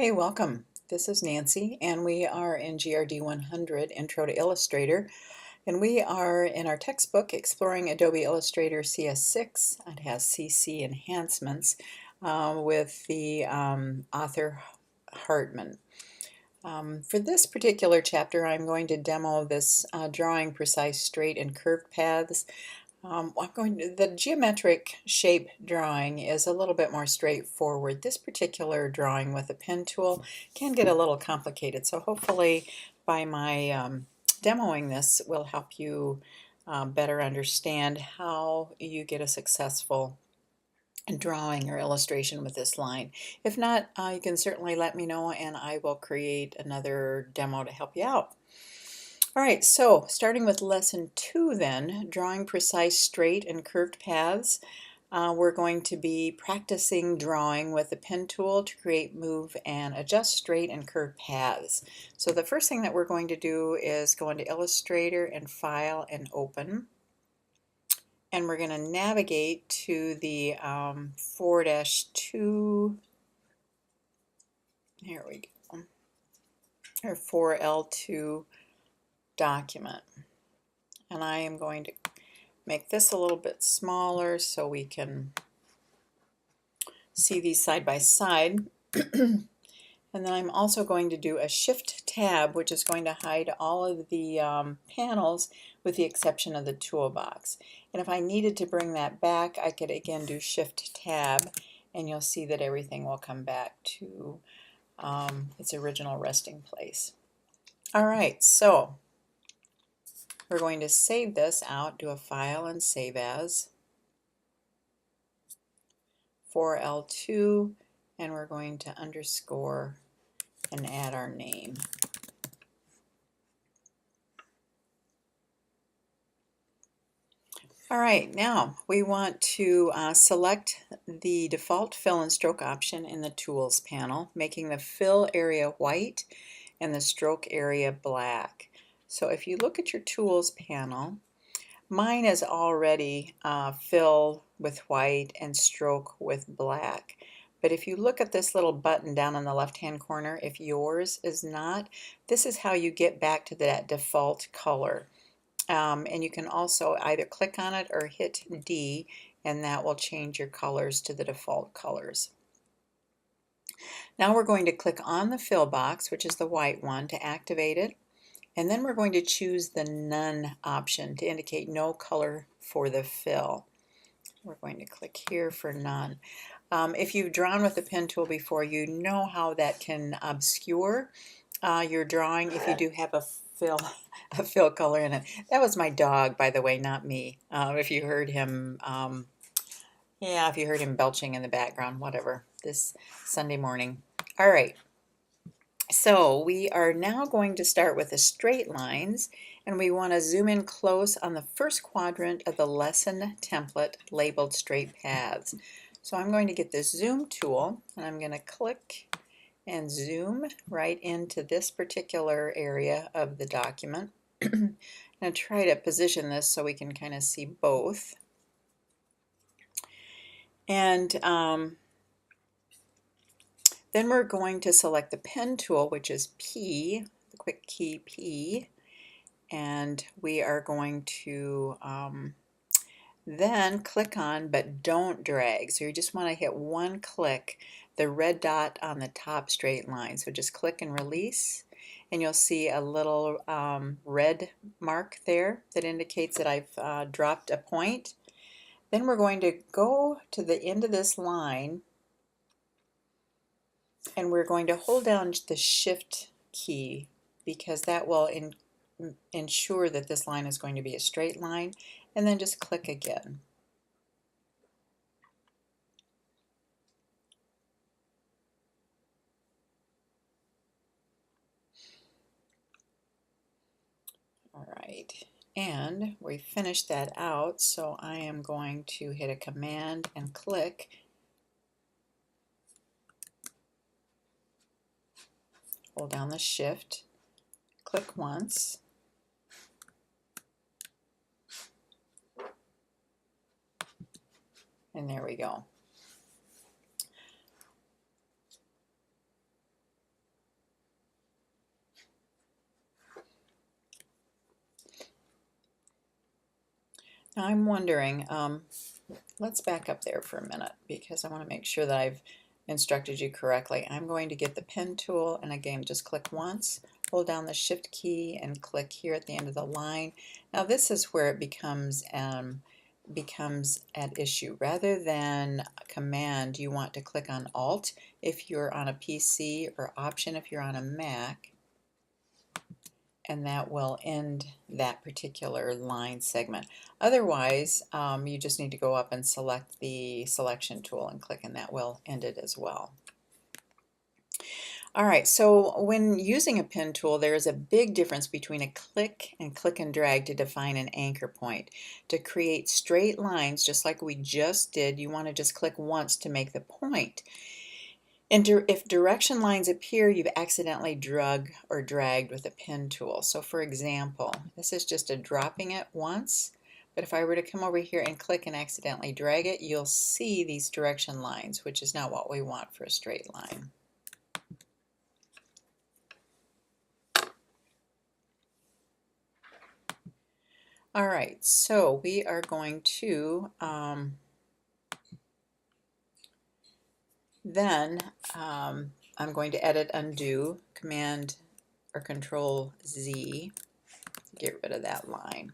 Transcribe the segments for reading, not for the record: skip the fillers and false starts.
Hey, welcome. This is Nancy, and we are in GRD 100 Intro to Illustrator, and we are in our textbook exploring Adobe Illustrator CS6. It has CC enhancements with the author Hartman. For this particular chapter, I'm going to demo this drawing precise straight and curved paths. The geometric shape drawing is a little bit more straightforward. This particular drawing with a pen tool can get a little complicated, so hopefully by my demoing this will help you better understand how you get a successful drawing or illustration with this line. If not, you can certainly let me know and I will create another demo to help you out. All right, so starting with lesson 2 then, drawing precise straight and curved paths. We're going to be practicing drawing with the pen tool to create, move, and adjust straight and curved paths. So the first thing that we're going to do is go into Illustrator and File and Open. And we're going to navigate to the 4-2, here we go, or 4L2 document. And I am going to make this a little bit smaller so we can see these side by side. And then I'm also going to do a Shift Tab, which is going to hide all of the panels with the exception of the toolbox. And if I needed to bring that back, I could again do Shift Tab, and you'll see that everything will come back to its original resting place. All right, so we're going to save this out, do a File and Save As. 4L2, and we're going to underscore and add our name. All right, now we want to select the default fill and stroke option in the Tools panel, making the fill area white and the stroke area black. So if you look at your Tools panel, mine is already fill with white and stroke with black. But if you look at this little button down in the left-hand corner, if yours is not, this is how you get back to that default color. And you can also either click on it or hit D, and that will change your colors to the default colors. Now we're going to click on the fill box, which is the white one, to activate it. And then we're going to choose the None option to indicate no color for the fill. We're going to click here for None. If you've drawn with the pen tool before, you know how that can obscure your drawing if you do have a fill color in it. That was my dog, by the way, not me. If you heard him, yeah, if you heard him belching in the background, whatever, this Sunday morning. All right. So we are now going to start with the straight lines, and we want to zoom in close on the first quadrant of the lesson template labeled straight paths. So I'm going to get this zoom tool, and I'm going to click and zoom right into this particular area of the document. I'm going to try to position this so we can kind of see both. And then we're going to select the pen tool, which is P, the quick key P, and we are going to then click on but don't drag. So you just want to hit one click, the red dot on the top straight line. So just click and release, and you'll see a little red mark there that indicates that I've dropped a point. Then we're going to go to the end of this line, and we're going to hold down the Shift key because that will ensure that this line is going to be a straight line, and then just click again. All right, and we finished that out, so I am going to hit a Command and click. Hold down the Shift, click once, and there we go. Now I'm wondering, let's back up there for a minute because I want to make sure that I've instructed you correctly. I'm going to get the pen tool and again just click once, hold down the shift key and click here at the end of the line. Now this is where it becomes at issue. Rather than command, you want to click on Alt if you're on a PC or Option if you're on a Mac, and that will end that particular line segment. Otherwise, you just need to go up and select the selection tool and click, and that will end it as well. All right, so when using a pen tool, there is a big difference between a click and drag to define an anchor point. To create straight lines, just like we just did, you want to just click once to make the point. And if direction lines appear, you've accidentally drug or dragged with a pen tool. So for example, this is just a dropping it once, but if I were to come over here and click and accidentally drag it, you'll see these direction lines, which is not what we want for a straight line. All right, so we are going to I'm going to edit, undo, Command or Control Z to get rid of that line.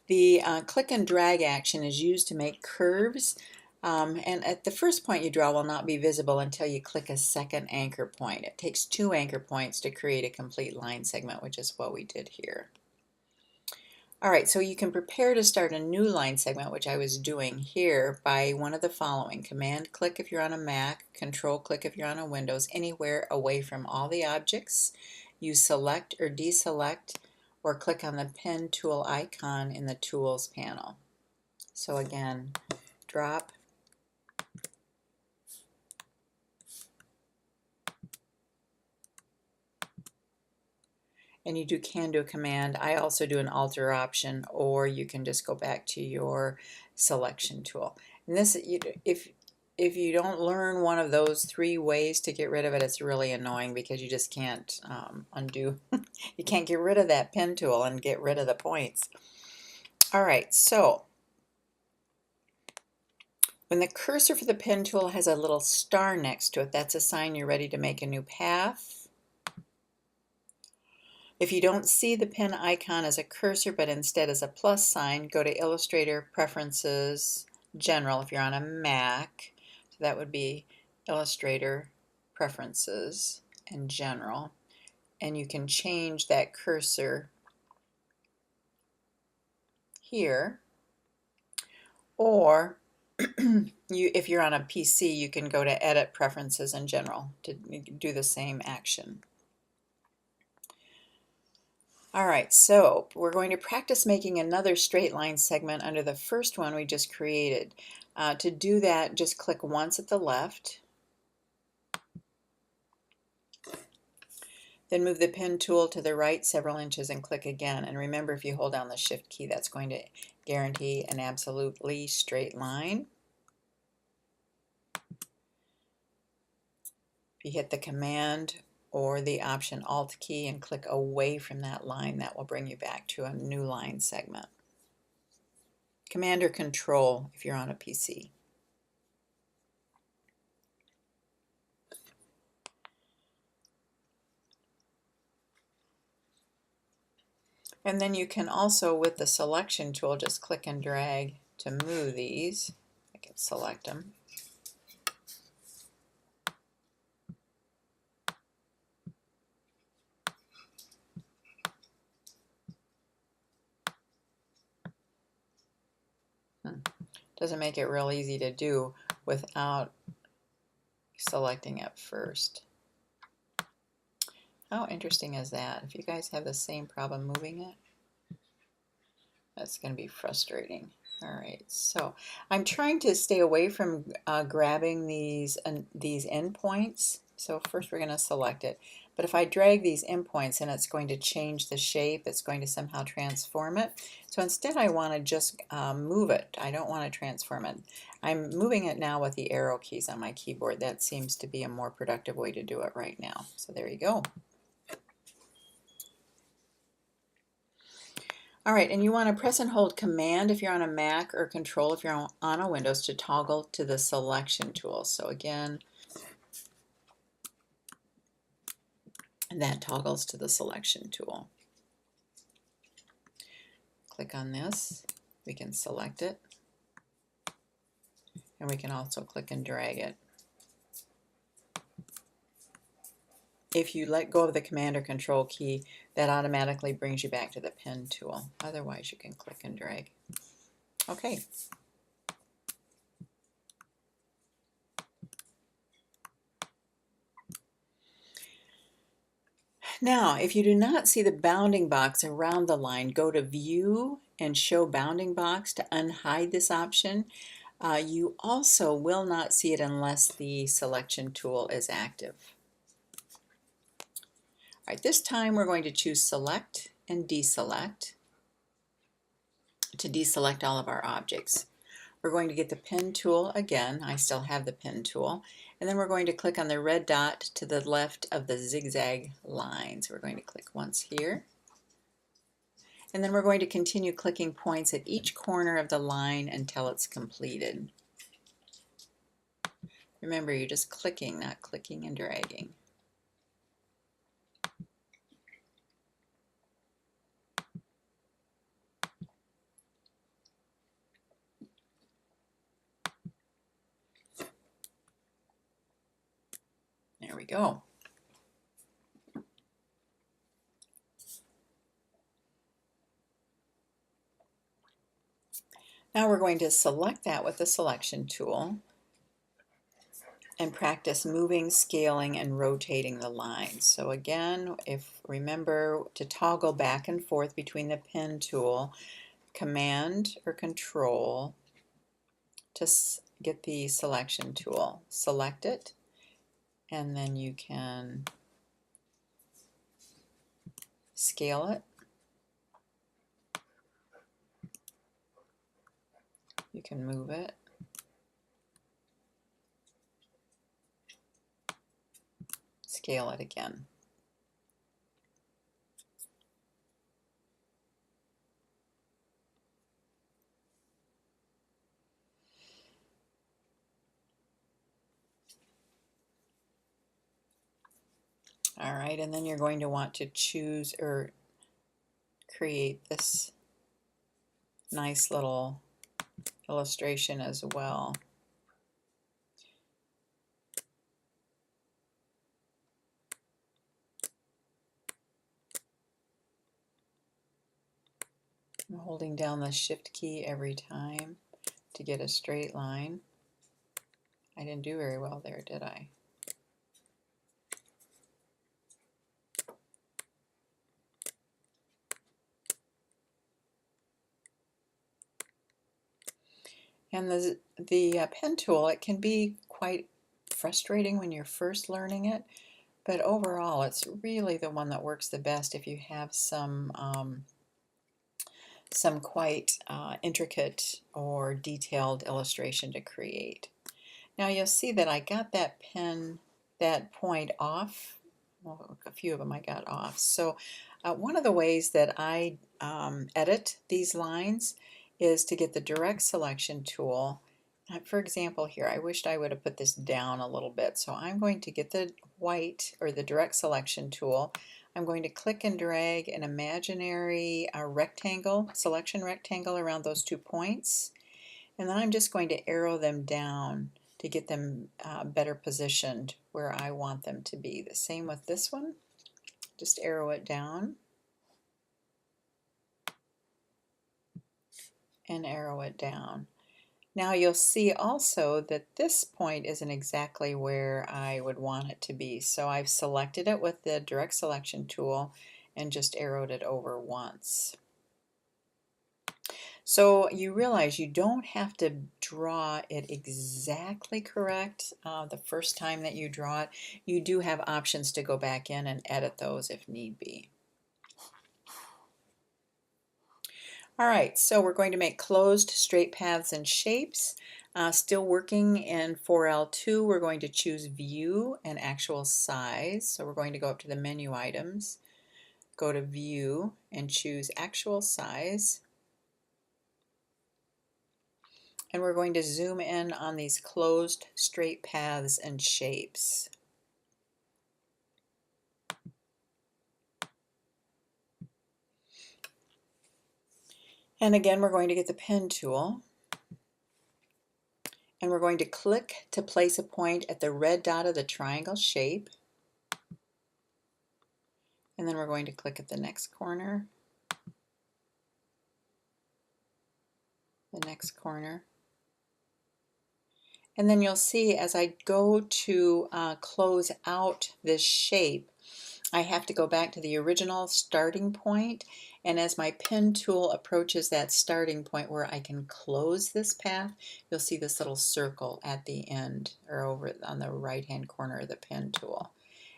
The click and drag action is used to make curves, and at the first point you draw will not be visible until you click a second anchor point. It takes 2 anchor points to create a complete line segment, which is what we did here. All right, so you can prepare to start a new line segment, which I was doing here, by one of the following. Command click if you're on a Mac, Control click if you're on a Windows, anywhere away from all the objects. You select or deselect or click on the pen tool icon in the Tools panel. So again, drop, and you can do a command. I also do an Alt or Option, or you can just go back to your selection tool. And this, if you don't learn one of those 3 ways to get rid of it, it's really annoying because you just can't undo. You can't get rid of that pen tool and get rid of the points. All right, so when the cursor for the pen tool has a little star next to it, that's a sign you're ready to make a new path. If you don't see the pen icon as a cursor, but instead as a plus sign, go to Illustrator, Preferences, General if you're on a Mac. So that would be Illustrator, Preferences, and General. And you can change that cursor here. Or if you're on a PC, you can go to Edit, Preferences, and General to do the same action. All right, so we're going to practice making another straight line segment under the first one we just created. To do that, just click once at the left, then move the pen tool to the right several inches and click again. And remember, if you hold down the shift key, that's going to guarantee an absolutely straight line. If you hit the Command or the Option Alt key and click away from that line, that will bring you back to a new line segment. Command or Control if you're on a PC. And then you can also, with the selection tool, just click and drag to move these. I can select them. Doesn't make it real easy to do without selecting it first. How interesting is that? If you guys have the same problem moving it, that's going to be frustrating. All right, so I'm trying to stay away from grabbing these endpoints. So first we're going to select it. But if I drag these endpoints, and it's going to change the shape, it's going to somehow transform it. So instead I want to just move it. I don't want to transform it. I'm moving it now with the arrow keys on my keyboard. That seems to be a more productive way to do it right now. So there you go. All right, and you want to press and hold Command if you're on a Mac or Control if you're on a Windows to toggle to the selection tool. So again, that toggles to the selection tool. Click on this, we can select it, and we can also click and drag it. If you let go of the Command or Control key, that automatically brings you back to the pen tool. Otherwise, you can click and drag. Okay. Now, if you do not see the bounding box around the line, go to View and Show Bounding Box to unhide this option. You also will not see it unless the selection tool is active. All right, this time we're going to choose Select and Deselect to deselect all of our objects. We're going to get the pen tool again. I still have the pen tool. And then we're going to click on the red dot to the left of the zigzag lines. We're going to click once here. And then we're going to continue clicking points at each corner of the line until it's completed. Remember, you're just clicking, not clicking and dragging. There we go. Now we're going to select that with the selection tool and practice moving, scaling, and rotating the lines. So again, remember to toggle back and forth between the pen tool, Command or Control to get the selection tool. Select it, and then you can scale it. You can move it. Scale it again. All right, and then you're going to want to choose or create this nice little illustration as well. I'm holding down the Shift key every time to get a straight line. I didn't do very well there, did I? And the pen tool, it can be quite frustrating when you're first learning it, but overall it's really the one that works the best if you have some quite intricate or detailed illustration to create. Now you'll see that I got that point off. Well, a few of them I got off. So one of the ways that I edit these lines is to get the direct selection tool. For example here, I wished I would have put this down a little bit. So I'm going to get the white or the direct selection tool. I'm going to click and drag an imaginary selection rectangle around those 2 points. And then I'm just going to arrow them down to get them better positioned where I want them to be. The same with this one. Just arrow it down and arrow it down. Now you'll see also that this point isn't exactly where I would want it to be. So I've selected it with the direct selection tool and just arrowed it over once. So you realize you don't have to draw it exactly correct the first time that you draw it. You do have options to go back in and edit those if need be. All right, so we're going to make closed straight paths and shapes. Still working in 4L2, we're going to choose View and Actual Size. So we're going to go up to the menu items, go to View and choose Actual Size. And we're going to zoom in on these closed straight paths and shapes. And again, we're going to get the pen tool. And we're going to click to place a point at the red dot of the triangle shape. And then we're going to click at the next corner, the next corner. And then you'll see as I go to close out this shape, I have to go back to the original starting point, and as my pen tool approaches that starting point where I can close this path, you'll see this little circle at the end or over on the right hand corner of the pen tool.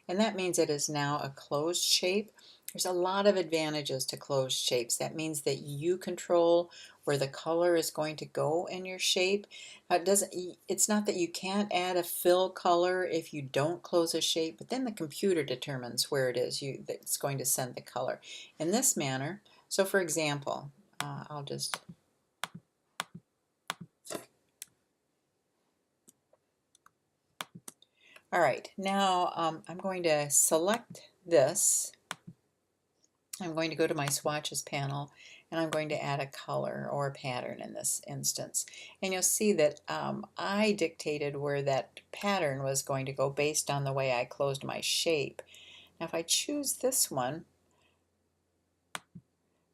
And that means it is now a closed shape. There's a lot of advantages to closed shapes. That means that you control where the color is going to go in your shape. It's not that you can't add a fill color if you don't close a shape, but then the computer determines where it is that's going to send the color in this manner. So for example, I'll just all right, now I'm going to select this. I'm going to go to my swatches panel and I'm going to add a color or a pattern in this instance. And you'll see that I dictated where that pattern was going to go based on the way I closed my shape. Now if I choose this one,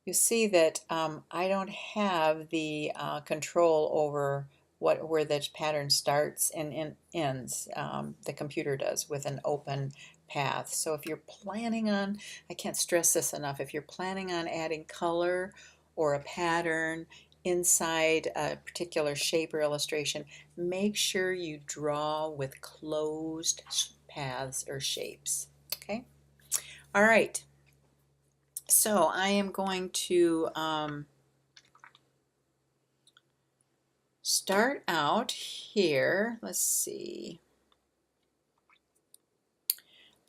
you see that I don't have the control over where the pattern starts and ends. The computer does with an open path. So if you're planning on, I can't stress this enough, if you're planning on adding color or a pattern inside a particular shape or illustration, make sure you draw with closed paths or shapes. Okay? All right. So I am going to start out here. Let's see.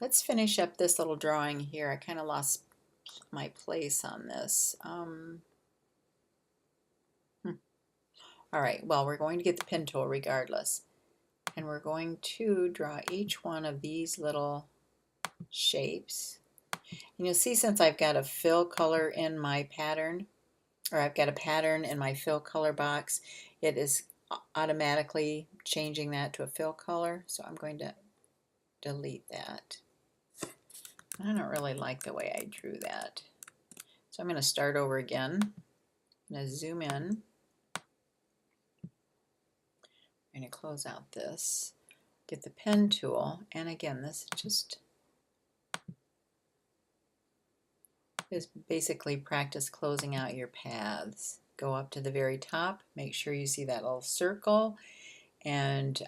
Let's finish up this little drawing here. I kind of lost my place on this. All right, well, we're going to get the pen tool regardless. And we're going to draw each one of these little shapes. And you'll see since I've got a fill color in my pattern, or I've got a pattern in my fill color box, it is automatically changing that to a fill color. So I'm going to delete that. I don't really like the way I drew that. So I'm going to start over again. I'm going to zoom in. I'm going to close out this, get the pen tool, and again, this just is basically practice closing out your paths. Go up to the very top, make sure you see that little circle, and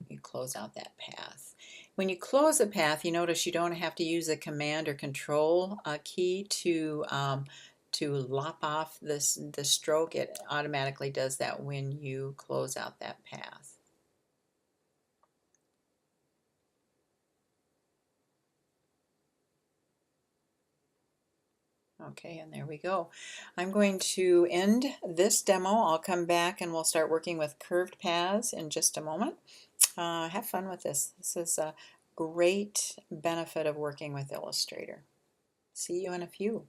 you close out that path. When you close a path, you notice you don't have to use the Command or Control key to lop off the stroke. It automatically does that when you close out that path. Okay, and there we go. I'm going to end this demo. I'll come back and we'll start working with curved paths in just a moment. Have fun with this. This is a great benefit of working with Illustrator. See you in a few.